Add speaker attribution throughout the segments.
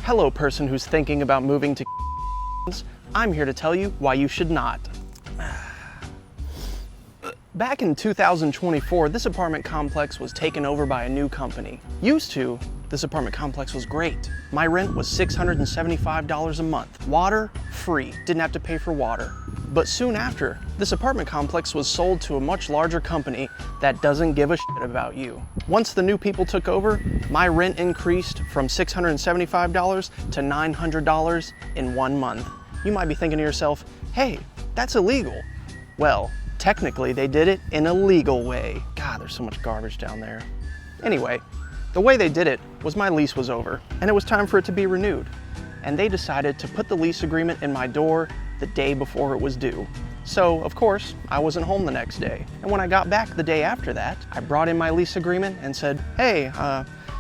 Speaker 1: Hello, person who's thinking about moving to I'm here to tell you why you should not. Back in 2024, this apartment complex was taken over by a new company. Used to, this apartment complex was great. My rent was $675 a month. Water, free. Didn't have to pay for water. But soon after, this apartment complex was sold to a much larger company that doesn't give a shit about you. Once the new people took over, my rent increased from $675 to $900 in 1 month. You might be thinking to yourself, hey, that's illegal. Well, technically they did it in a legal way. God, there's so much garbage down there. Anyway, the way they did it was my lease was over and it was time for it to be renewed. And they decided to put the lease agreement in my door the day before it was due. So, of course, I wasn't home the next day. And when I got back the day after that, I brought in my lease agreement and said, hey,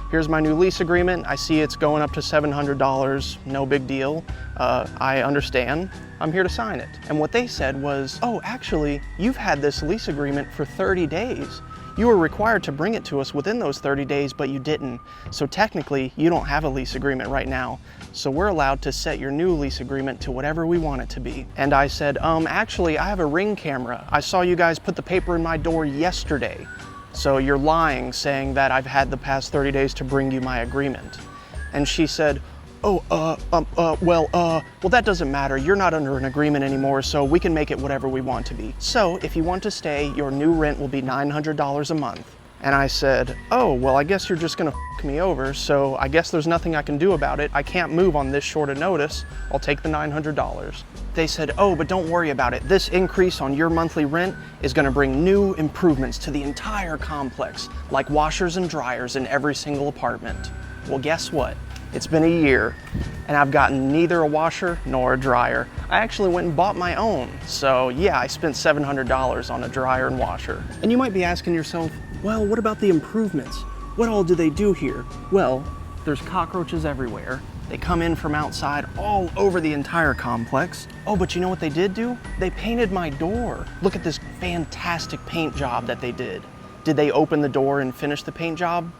Speaker 1: here's my new lease agreement. I see it's going up to $700, no big deal. I understand, I'm here to sign it. And what they said was, oh, actually, you've had this lease agreement for 30 days. You were required to bring it to us within those 30 days, but you didn't. So technically, you don't have a lease agreement right now. So we're allowed to set your new lease agreement to whatever we want it to be. And I said, actually, I have a Ring camera. I saw you guys put the paper in my door yesterday. So you're lying, saying that I've had the past 30 days to bring you my agreement. And she said, well, that doesn't matter. You're not under an agreement anymore, so we can make it whatever we want to be. So if you want to stay, your new rent will be $900 a month. And I said, oh, well, I guess you're just gonna f me over, so I guess there's nothing I can do about it. I can't move on this short a notice. I'll take the $900. They said, oh, but don't worry about it. This increase on your monthly rent is gonna bring new improvements to the entire complex, like washers and dryers in every single apartment. Well, guess what? It's been a year and I've gotten neither a washer nor a dryer. I actually went and bought my own. So yeah, I spent $700 on a dryer and washer. And you might be asking yourself, well, what about the improvements? What all do they do here? Well, there's cockroaches everywhere. They come in from outside all over the entire complex. Oh, but you know what they did do? They painted my door. Look at this fantastic paint job that they did. Did they open the door and finish the paint job?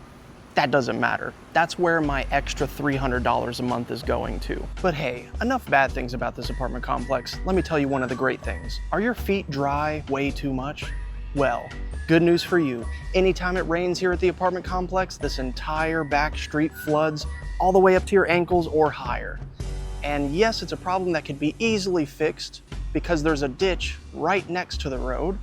Speaker 1: That doesn't matter. That's where my extra $300 a month is going to. But hey, enough bad things about this apartment complex. Let me tell you one of the great things. Are your feet dry way too much? Well, good news for you. Anytime it rains here at the apartment complex, this entire back street floods all the way up to your ankles or higher. And yes, it's a problem that could be easily fixed because there's a ditch right next to the road,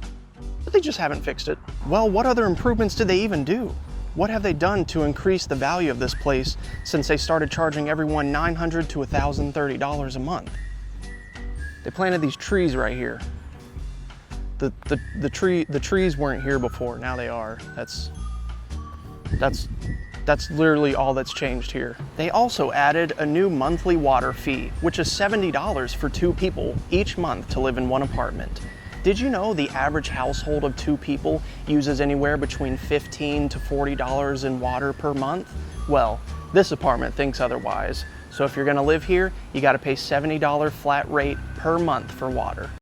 Speaker 1: but they just haven't fixed it. Well, what other improvements did they even do? What have they done to increase the value of this place since they started charging everyone $900 to $1,030 a month? They planted these trees right here. The trees weren't here before, now they are. That's literally all that's changed here. They also added a new monthly water fee, which is $70 for 2 people each month to live in one apartment. Did you know the average household of 2 people uses anywhere between $15 to $40 in water per month? Well, this apartment thinks otherwise. So if you're gonna live here, you gotta pay $70 flat rate per month for water.